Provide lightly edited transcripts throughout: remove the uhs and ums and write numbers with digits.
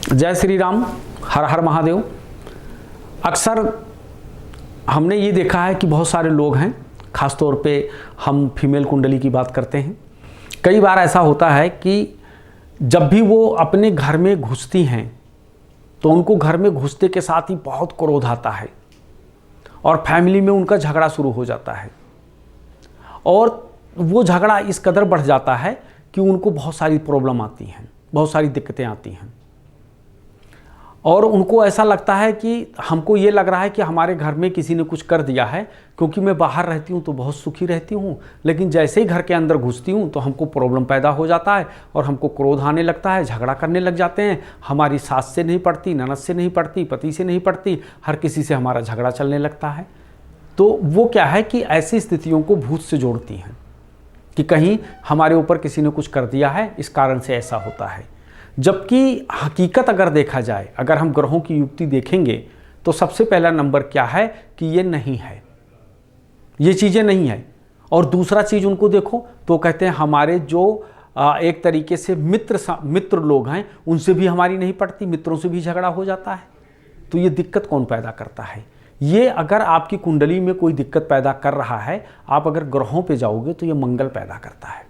जय श्री राम, हर हर महादेव। अक्सर हमने ये देखा है कि बहुत सारे लोग हैं, ख़ास तौर पे हम फीमेल कुंडली की बात करते हैं। कई बार ऐसा होता है कि जब भी वो अपने घर में घुसती हैं तो उनको घर में घुसते के साथ ही बहुत क्रोध आता है और फैमिली में उनका झगड़ा शुरू हो जाता है। और वो झगड़ा इस कदर बढ़ जाता है कि उनको बहुत सारी प्रॉब्लम आती हैं, बहुत सारी दिक्कतें आती हैं और उनको ऐसा लगता है कि हमको ये लग रहा है कि हमारे घर में किसी ने कुछ कर दिया है, क्योंकि मैं बाहर रहती हूँ तो बहुत सुखी रहती हूँ, लेकिन जैसे ही घर के अंदर घुसती हूँ तो हमको प्रॉब्लम पैदा हो जाता है और हमको क्रोध आने लगता है, झगड़ा करने लग जाते हैं। हमारी सास से नहीं पड़ती, ननद से नहीं पड़ती, पति से नहीं पड़ती, हर किसी से हमारा झगड़ा चलने लगता है। तो वो क्या है कि ऐसी स्थितियों को भूत से जोड़ती हैं कि कहीं हमारे ऊपर किसी ने कुछ कर दिया है, इस कारण से ऐसा होता है। जबकि हकीकत अगर देखा जाए, अगर हम ग्रहों की युक्ति देखेंगे तो सबसे पहला नंबर क्या है कि ये नहीं है, ये चीज़ें नहीं है। और दूसरा चीज़ उनको देखो तो कहते हैं हमारे जो एक तरीके से मित्र लोग हैं उनसे भी हमारी नहीं पड़ती, मित्रों से भी झगड़ा हो जाता है। तो ये दिक्कत कौन पैदा करता है? ये अगर आपकी कुंडली में कोई दिक्कत पैदा कर रहा है, आप अगर ग्रहों पे जाओगे तो ये मंगल पैदा करता है।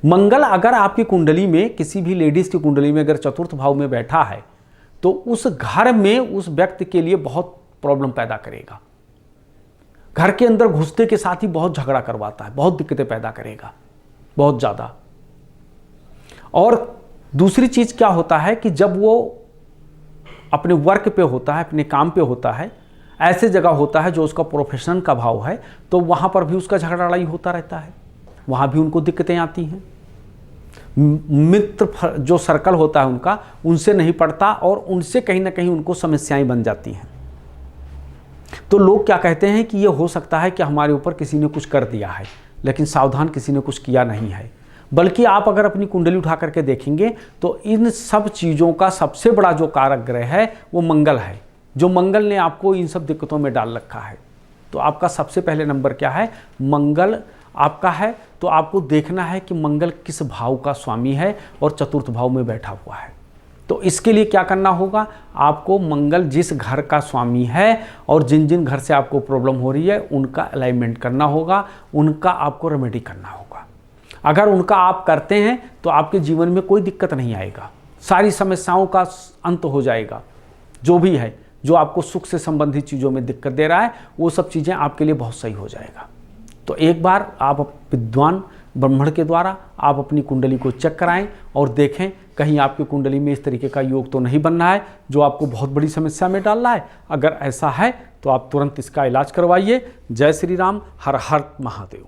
मंगल अगर आपकी कुंडली में, किसी भी लेडीज की कुंडली में अगर चतुर्थ भाव में बैठा है तो उस घर में उस व्यक्ति के लिए बहुत प्रॉब्लम पैदा करेगा। घर के अंदर घुसते के साथ ही बहुत झगड़ा करवाता है, बहुत दिक्कतें पैदा करेगा, बहुत ज़्यादा। और दूसरी चीज़ क्या होता है कि जब वो अपने वर्क पे होता है, अपने काम पे होता है, ऐसे जगह होता है जो उसका प्रोफेशन का भाव है, तो वहाँ पर भी उसका झगड़ा लड़ाई होता रहता है, वहाँ भी उनको दिक्कतें आती हैं। मित्र जो सर्कल होता है उनका, उनसे नहीं पड़ता और उनसे कहीं ना कहीं उनको समस्याएं बन जाती हैं। तो लोग क्या कहते हैं कि ये हो सकता है कि हमारे ऊपर किसी ने कुछ कर दिया है, लेकिन सावधान, किसी ने कुछ किया नहीं है। बल्कि आप अगर अपनी कुंडली उठा करके देखेंगे तो इन सब चीज़ों का सबसे बड़ा जो कारक ग्रह है वो मंगल है, जो मंगल ने आपको इन सब दिक्कतों में डाल रखा है। तो आपका सबसे पहले नंबर क्या है? मंगल आपका है। तो आपको देखना है कि मंगल किस भाव का स्वामी है और चतुर्थ भाव में बैठा हुआ है। तो इसके लिए क्या करना होगा? आपको मंगल जिस घर का स्वामी है और जिन जिन घर से आपको प्रॉब्लम हो रही है उनका अलाइनमेंट करना होगा, उनका आपको रेमेडी करना होगा। अगर उनका आप करते हैं तो आपके जीवन में कोई दिक्कत नहीं आएगा, सारी समस्याओं का अंत हो जाएगा। जो भी है, जो आपको सुख से संबंधित चीज़ों में दिक्कत दे रहा है, वो सब चीज़ें आपके लिए बहुत सही हो जाएगा। तो एक बार आप विद्वान ब्राह्मण के द्वारा आप अपनी कुंडली को चेक कराएं और देखें कहीं आपकी कुंडली में इस तरीके का योग तो नहीं बन रहा है जो आपको बहुत बड़ी समस्या में डाल रहा है। अगर ऐसा है तो आप तुरंत इसका इलाज करवाइए। जय श्री राम, हर हर महादेव।